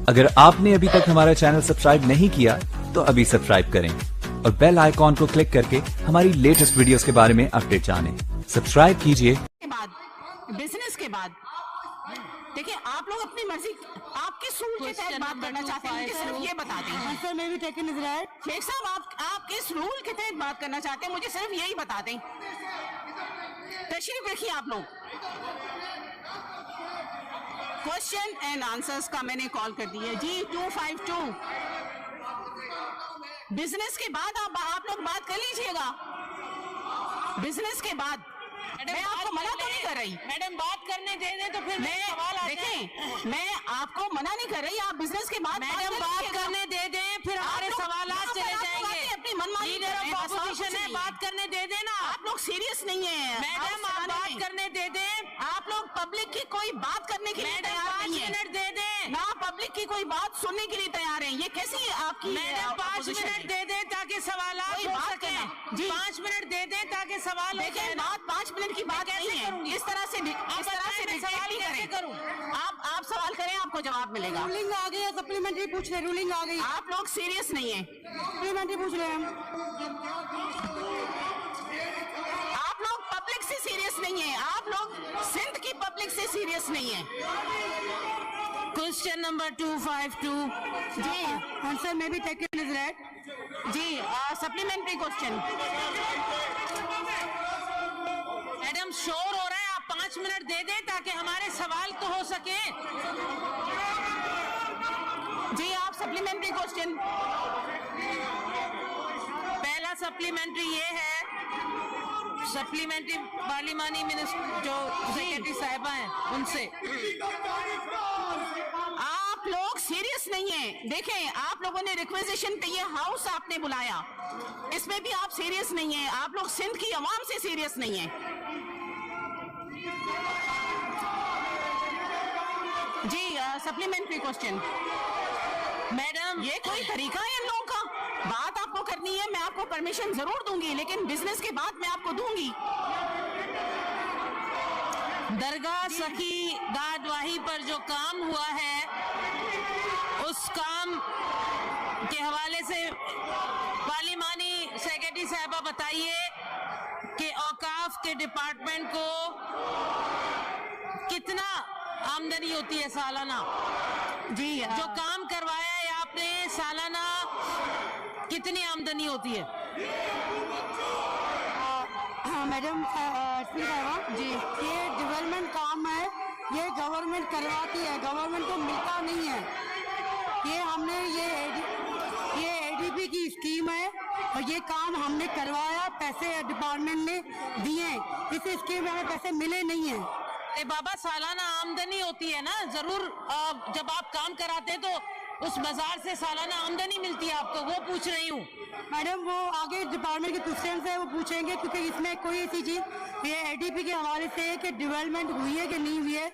अगर आपने अभी तक हमारा चैनल सब्सक्राइब नहीं किया तो अभी सब्सक्राइब करें और बेल आइकॉन को क्लिक करके हमारी लेटेस्ट वीडियोस के बारे में अपडेट जानें। सब्सक्राइब कीजिए। बिजनेस के बाद देखिए, आप लोग अपनी मर्जी, आप किस रूल के तहत बात करना चाहते हैं, मुझे सिर्फ ये बता दें। सर मैं भी टेकन इज राइट। शेख साहब, आप किस रूल के तहत बात करना चाहते हैं, मुझे सिर्फ यही बता दें। तशरीफ रखिए आप लोग। क्वेश्चन एंड आंसर्स का मैंने कॉल कर दिया जी 252। बिजनेस के बाद आप लोग बात कर लीजिएगा। बिजनेस के बाद मैं आपको मना तो नहीं कर रही, मैडम बात करने दे दे तो फिर देखें, मैं आपको मना नहीं कर रही, आप बिजनेस के बाद मैडम बात करने दे दे, फिर हमारे सवाल चले जाएंगे। अपनी मनमानी लीडर ऑफ ऑपोजिशन है, बात करने दे देना। आप लोग सीरियस नहीं है मैडम, आप बात करने दे दे। आप लोग पब्लिक की कोई बात करने के लिए तैयार नहीं है। 5 मिनट दे दे ना, पब्लिक की कोई बात सुनने के लिए तैयार है। ये कैसी आपकी मैडम 5 मिनट दे दे ताकि सवाल हो सके। 5 मिनट दे दे ताकि सवाल हो सके। बात 5 मिनट की बात नहीं है। इस तरह से सवाल कैसे करूं? आप सवाल करें, आपको जवाब मिलेगा। रूलिंग आ गई है, सप्लीमेंट्री पूछ रहे, रूलिंग आ गई। आप लोग सीरियस नहीं है, सप्लीमेंट्री पूछ रहे हैं। आप लोग पब्लिक से सीरियस नहीं है, आप लोग सिंध की पब्लिक से सीरियस नहीं है। क्वेश्चन नंबर 252 जी आंसर में भी टेकन इज राइट जी। सप्लीमेंट्री क्वेश्चन मैडम शोर हो रहा है, आप 5 मिनट दे दें ताकि हमारे सवाल तो हो सके। जी, आप सप्लीमेंट्री क्वेश्चन। पहला सप्लीमेंट्री ये है, सप्लीमेंट्री पार्लिमानी मिनिस्टर जो सेक्रेटरी साहिबा हैं उनसे। आप लोग सीरियस नहीं है। देखें, आप लोगों ने रिक्वेजिशन पे ये हाउस आपने बुलाया, इसमें भी आप सीरियस नहीं है। आप लोग सिंध की आवाम से सीरियस नहीं है। जी सप्लीमेंट्री क्वेश्चन। मैडम ये कोई तरीका है इन लोगों का? बात आपको करनी है, मैं आपको परमिशन जरूर दूंगी, लेकिन बिजनेस के बाद मैं आपको दूंगी। दरगाह सखी दादवाही पर जो काम हुआ है, उस काम के हवाले से पार्लिमानी सेक्रेटरी साहबा बताइए कि औकाफ के डिपार्टमेंट को कितना आमदनी होती है सालाना? जी जो काम करवाया है आपने, सालाना कितनी आमदनी होती है? मैडम जी, ये डेवलपमेंट काम है, ये गवर्नमेंट करवाती है, गवर्नमेंट को मिलता नहीं है। ये हमने ये एडीपी की स्कीम है और ये काम हमने करवाया, पैसे डिपार्टमेंट ने दिए। इस स्कीम में हमें पैसे मिले नहीं है। अरे बाबा, सालाना आमदनी होती है ना, जरूर जब आप काम कराते हैं तो उस बाजार से सालाना आमदनी मिलती है आपको, वो पूछ रही हूँ। मैडम वो आगे डिपार्टमेंट के क्वेश्चन है, वो पूछेंगे, क्योंकि इसमें कोई ऐसी चीज ये एडीपी के हवाले से है कि डेवलपमेंट हुई है कि नहीं हुई है।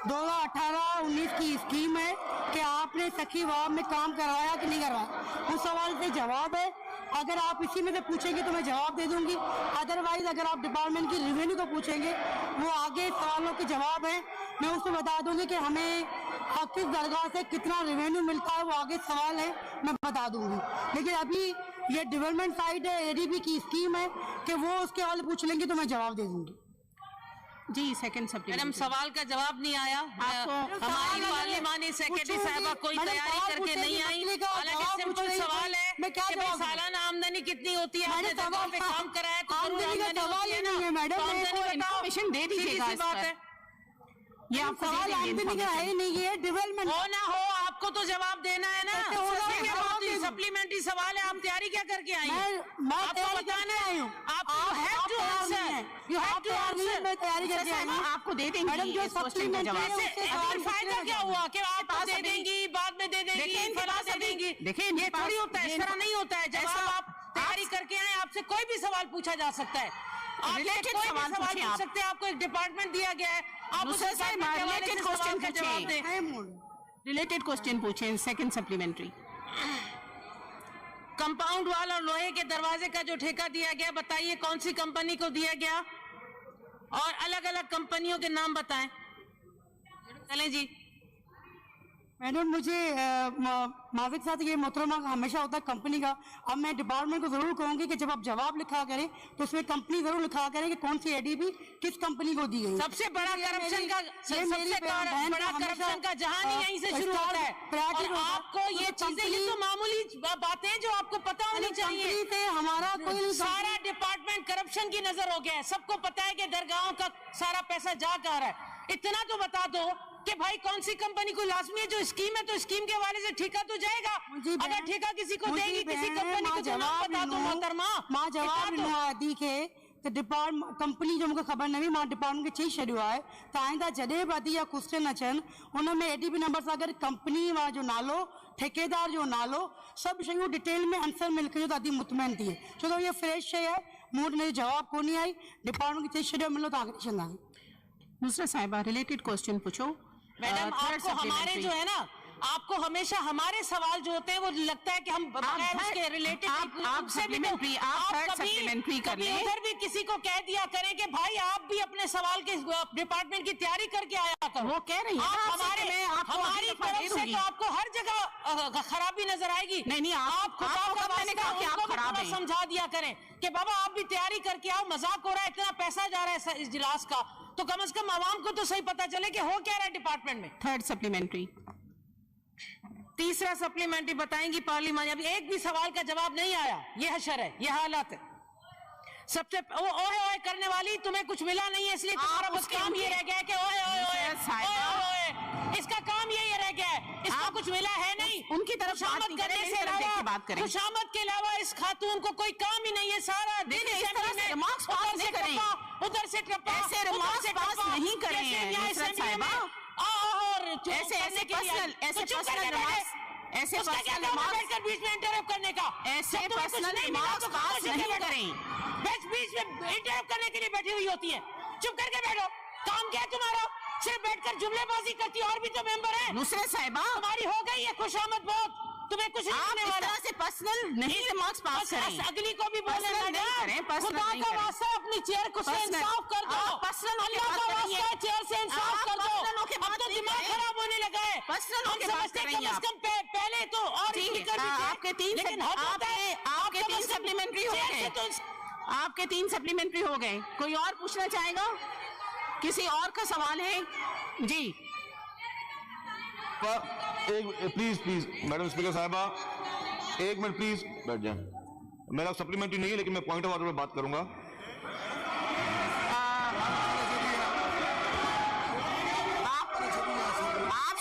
2018-19 की स्कीम है कि आपने सखी वार्ड में काम करवाया कि नहीं करवाया, उस सवाल से जवाब है। अगर आप इसी में से पूछेंगे तो मैं जवाब दे दूंगी, अदरवाइज अगर आप डिपार्टमेंट की रेवेन्यू को पूछेंगे, वो आगे सवालों के जवाब है, मैं उसमें बता दूंगी कि हमें किस दरगाह से कितना रेवेन्यू मिलता है, वो आगे सवाल है, मैं बता दूंगी। लेकिन अभी ये डेवलपमेंट साइड है, एडीबी की स्कीम है कि वो उसके हवाले पूछ लेंगे तो मैं जवाब दे दूंगी। जी सेकंड सप्लीमेंट्री। मैडम सवाल का जवाब नहीं आया। हमारी पार्लिमानी सेक्रेटरी साहबा कोई तैयारी करके नहीं आई। हालांकि सिंपल सवाल है कि सालाना आमदनी कितनी होती है, आपने जगह पे काम कराया तो आमदनी का सवाल ही नहीं है मैडम, इन्फॉर्मेशन दे दीजिएगा। बात है, ये आप सवाल आमदनी का है नहीं, ये डेवलपमेंट हो ना हो, आपको तो जवाब देना है ना। सप्लीमेंट्री सवाल है, आप तैयारी क्या करके आई हैं? आपको बताना है, मैं तैयारी करके आई हूँ। आपको दे देंगे मैडम, जो सप्लीमेंट्री फायदा क्या हुआ कि आप दे देंगी, बाद में दे देंगी, फला दे देंगी? देखिए, ये थोड़ी होता है, इस तरह नहीं होता है। जब आप तैयारी करके आए, आपसे कोई भी सवाल पूछा जा सकता है, आप कोई भी सवाल पूछ सकते हैं। आपको एक डिपार्टमेंट दिया गया है, आप उसे रिलेटेड क्वेश्चन का जवाब दें। रिलेटेड क्वेश्चन पूछें। Second supplementary. कंपाउंड वाल और लोहे के दरवाजे का जो ठेका दिया गया, बताइए कौन सी कंपनी को दिया गया, और अलग अलग कंपनियों के नाम बताएं। चलें जी। मैडम मुझे माजिद साथ ये मोहतरमा हमेशा होता है कंपनी का। अब मैं डिपार्टमेंट को जरूर कहूंगी कि जब आप जवाब लिखा करें तो उसमें कंपनी जरूर लिखा करें कि कौन सी एडीपी किस कंपनी को दी गई। सबसे बड़ा करप्शन का जहां यहीं से शुरू होता है। और आपको ये चीजें, ये तो मामूली बातें जो आपको पता होनी चाहिए। हमारा कोई सारा डिपार्टमेंट करप्शन की नजर हो गया है। सबको पता है कि दरगाहों का सारा पैसा जा कहाँ रहा है। इतना तो बता दो कि भाई कौन सी कंपनी को लाजमी है, जो स्कीम है तो स्कीम के हवाले से ठेका तो जाएगा। अगर ठेका किसी को देगी, किसी कंपनी को, तो बता दो मोहतरमा। मां जवाब दी के तो डिपार्टमेंट कंपनी जो मुझे ख़बर नहीं, मां डिपार्टमेंट के चीज छॾियो आहे त आइंदा जॾहिं बि अदी या क्वेश्चन अचनि उनमें एडीपी नंबर सां गॾु कंपनी वारा जो नालो, ठेकेदार जो नालो, सभु शयूं डिटेल में आंसर में लिखियो त अदी मुतमइन थिए, छो त इहा फ्रेश शइ आहे। मूं वटि हिनजो जवाब कोन्हे आई, डिपार्टमेंट खे चई छॾियो मिलो तव्हांखे ॾिसंदासीं। नुसरत साहिबा रिलेटेड क्वेश्चन पूछो। मैडम आपको हमारे जो है ना, आपको हमेशा हमारे सवाल जो होते हैं वो लगता है कि हम बगैर उसके रिलेटेड आप सप्लीमेंट्री, आप थर्ड सप्लीमेंट्री कर लें। उधर भी किसी को कह दिया करें कि भाई आप भी अपने सवाल के डिपार्टमेंट की तैयारी करके आया करो। वो कह रही है हमारी तरफ से तो आपको हर जगह खराबी नजर आएगी। नहीं, मैंने कहा कि आप खराब हैं। समझा दिया करें कि बाबा आप भी तैयारी करके आओ, मजाक हो रहा है, इतना पैसा जा रहा है इस इजलास का, तो कम से कम आवाम को तो सही पता चले कि हो क्या रहा है डिपार्टमेंट में। Third supplementary. तीसरा सप्लीमेंट्री बताएंगी पार्लियामेंट। अभी एक भी सवाल का जवाब नहीं आया। ये हशर है, ये हालत है। सबसे ओए ओए करने वाली, तुम्हें कुछ मिला नहीं है इसलिए तुम्हारा बस काम ये रह गया है कि ओए ओए ओए। इसका काम ये रह गया है, इसको कुछ मिला है नहीं। उनकी तरफ खुशामद करने से बात करें। खुशामद के अलावा इस खातून को कोई काम ही नहीं है। सारा दिन उधर से टप्पा, ऐसे रिमार्क्स पास नहीं करें। ऐसे पर्सनल रिमार्क्स बीच में इंटरप्ट करने का, ऐसे पर्सनल रिमार्क्स पास नहीं करें। बीच में इंटरप्ट करने के लिए बैठी हुई होती है। चुप करके बैठो। काम क्या है तुम्हारा? सिर्फ बैठकर जुमलेबाजी करती है। और भी तो मेंबर है। नुसरत साहिबा तुम्हारी हो गई है खुशामद बहुत, तुम्हें कुछ आप इस तरह से पर्सनल नहीं रिमार्क्स पास करें। अगली को भी बोले नहीं करें, पर्सनल नहीं करें। अपनी चेयर को इंसाफ कर दो। पर्सनल चेयर से इंसाफ कर दो। अब तो दिमाग खराब होने लगा है। पर्सनल के बात कर रही हैं। पहले तो और आपके तीन सप्लीमेंट्री हो गए। आपके 3 सप्लीमेंट्री हो गए। कोई और पूछना चाहेगा? किसी और का सवाल है? जी प्लीज मैडम स्पीकर साहिबा, एक मिनट प्लीज बैठ जाएं। मेरा सप्लीमेंट्री नहीं है लेकिन मैं पॉइंट ऑफ ऑर्डर में बात करूंगा। आप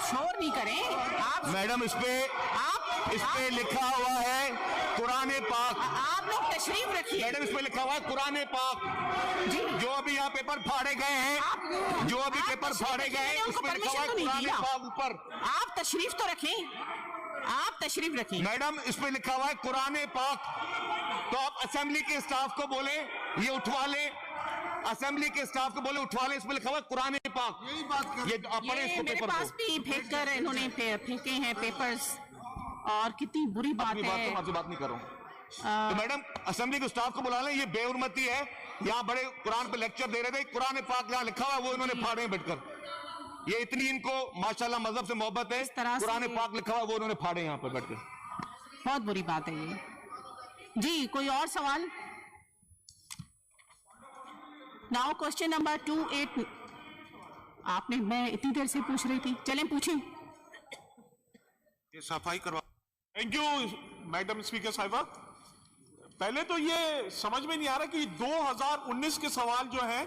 शोर नहीं करें। मैडम इस पे लिखा हुआ है कुरान पाक। आप लोग तशरीफ रखिए। मैडम इस पे लिखा हुआ है कुरान पाक। जो अभी यहाँ पेपर फाड़े गए हैं, उस पे लिखा हुआ है कुरान पाक ऊपर। आप तशरीफ तो रखें। आप तशरीफ रखें। मैडम इस पे लिखा हुआ है कुरान पाक। तो आप असेंबली के स्टाफ को बोले ये उठवा ले, असेंबली के स्टाफ को बोले उठवा ले। इस पे लिखा हुआ है कुरान पाक। यही बात कर, ये आप पढ़े इसको मेरे पेपर पास भी फेंक कर इन्होंने फेंके हैं पेपर्स, और कितनी बुरी बात है। आपसे बात नहीं कर रहा हूँ। तो मैडम असेंबली के स्टाफ को बुला लें। ये बेहुरमती है। यहाँ बड़े कुरान पे लेक्चर दे रहे थे, कुरान पाक यहाँ लिखा हुआ है वो इन्होंने फाड़े हैं बैठकर। ये इतनी इनको माशाल्लाह मजहब से मोहब्बत है। कुरान पाक लिखा हुआ वो उन्होंने फाड़े यहाँ पे बैठकर। बहुत बुरी बात है ये। जी कोई और सवाल? Now question number 28। आपने, मैं इतनी देर से पूछ रही थी, चलें पूछें। ये सफाई करवा। थैंक यू मैडम स्पीकर साहिबा। पहले तो ये समझ में नहीं आ रहा कि 2019 के सवाल जो हैं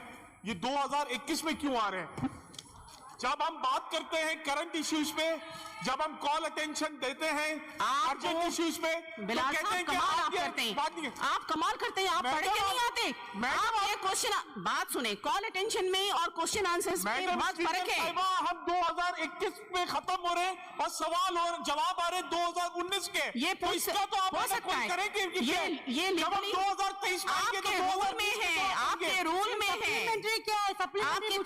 ये 2021 में क्यों आ रहे हैं। जब हम बात करते हैं करंट इश्यूज पे, जब हम कॉल अटेंशन देते हैं अर्जेंट इश्यूज पे, तो कहते हैं कि आप करते हैं, आप कमाल करते हैं, आप पढ़ के नहीं आते। आप ये क्वेश्चन, बात सुने, कॉल अटेंशन में और क्वेश्चन आंसर्स में बहुत फर्क है। हम 2021 में खत्म हो रहे हैं और सवाल और जवाब आ रहे हैं 2019 के। ये तो इसका तो आप सकता है। ये 2023 आपके रूल में है, आपके रूल में है। आपके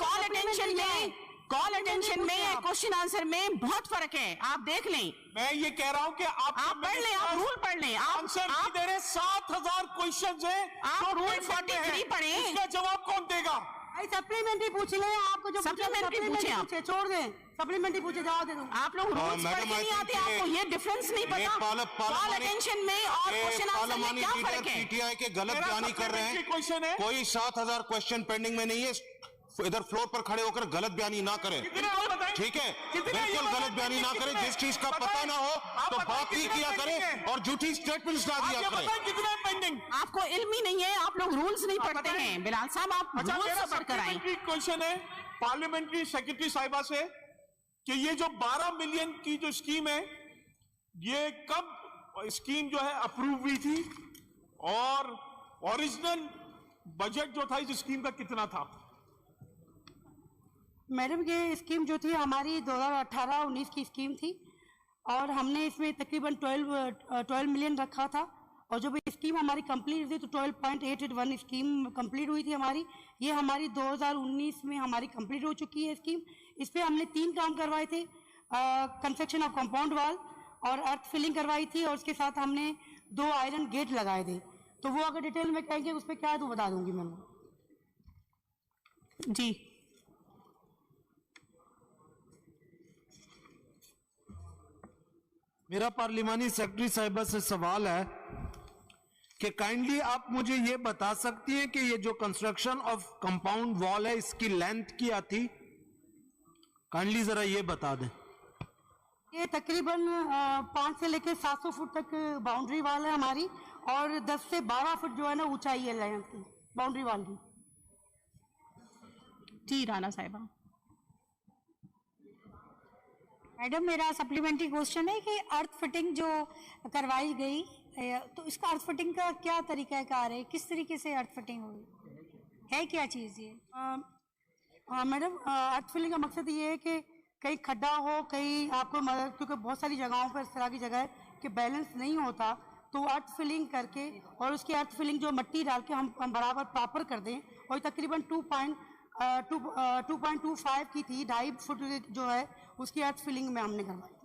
कॉल अटेंशन में क्वेश्चन आंसर में बहुत फर्क है, आप देख लें। मैं ये कह रहा हूं कि आप पढ़ लें, आप रूल पढ़ लें। आंसर नहीं दे रहे। 7000 क्वेश्चन है, आप रूल 43 पढ़ें। इसका जवाब कौन देगा? सप्लीमेंट्री पूछ ले। आपको जो सप्लीमेंट्री पूछे, आप छोड़ दें। सप्लीमेंट्री पूछे जवाब दे दूं। आप लोग रूल्स पढ़ के नहीं आते, आपको ये डिफरेंस नहीं पता कॉल अटेंशन में और क्वेश्चन आंसर में क्या फर्क है? पीटीआई के गलत बयानी कर रहे हैं। क्वेश्चन है, कोई 7,000 क्वेश्चन पेंडिंग में नहीं है, इधर फ्लोर पर खड़े होकर गलत बयानी ना करें, ठीक है? बिल्कुल गलत बयानी ना करें, जिस चीज का पता ना हो तो बात ही किया करें और झूठी स्टेटमेंट्स ना दिया करें। कितने पेंडिंग? आपको इल्म ही नहीं है, आप लोग रूल्स नहीं पढ़ते हैं। बिलाल साहब, आप रूल्स पढ़ कर आए। क्वेश्चन है पार्लियामेंट्री सेक्रेटरी साहिबा से कि ये जो 12 मिलियन की जो स्कीम है, ये कब स्कीम जो है अप्रूव हुई थी और ओरिजिनल बजट जो था इस स्कीम का कितना था? मैडम ये स्कीम जो थी हमारी 2018-19 की स्कीम थी और हमने इसमें तकरीबन 12 मिलियन रखा था और जब स्कीम हमारी कंप्लीट हुई तो 12.881 स्कीम कंप्लीट हुई थी हमारी। ये हमारी 2019 में हमारी कंप्लीट हो चुकी है स्कीम। इस पर हमने 3 काम करवाए थे, कंस्ट्रक्शन ऑफ कंपाउंड वॉल और अर्थ फिलिंग करवाई थी और उसके साथ हमने 2 आयरन गेट लगाए थे। तो वो अगर डिटेल में कहेंगे उस पर क्या है तो बता दूंगी मैं जी। मेरा पार्लिमानी सेक्रेटरी साहिबा से सवाल है कि काइंडली आप मुझे ये बता सकती हैं कि ये जो कंस्ट्रक्शन ऑफ कंपाउंड वॉल है इसकी लेंथ क्या थी? काइंडली जरा ये बता दें। ये तकरीबन 5 से लेकर 700 फुट तक बाउंड्री वॉल है हमारी और 10 से 12 फुट जो है ना ऊंचाई है लेंथ की बाउंड्री वॉल की। जी राना साहिबा। मैडम मेरा सप्लीमेंट्री क्वेश्चन है कि अर्थ फिटिंग जो करवाई गई तो इसका अर्थ फिटिंग का क्या तरीकाकार है, किस तरीके से अर्थ फिटिंग हुई है, क्या चीज़ ये? मैडम अर्थ फिलिंग का मकसद ये है कि कहीं खड्डा हो, कहीं आपको क्योंकि बहुत सारी जगहों पर इस तरह की जगह है कि बैलेंस नहीं होता तो अर्थ फिलिंग करके और उसकी अर्थ फिलिंग जो मिट्टी डाल के हम बराबर प्रॉपर कर दें और तकरीबन 2.25 की थी, 2.5 फुट जो है उसकी अर्थ फिलिंग में हमने करवाई।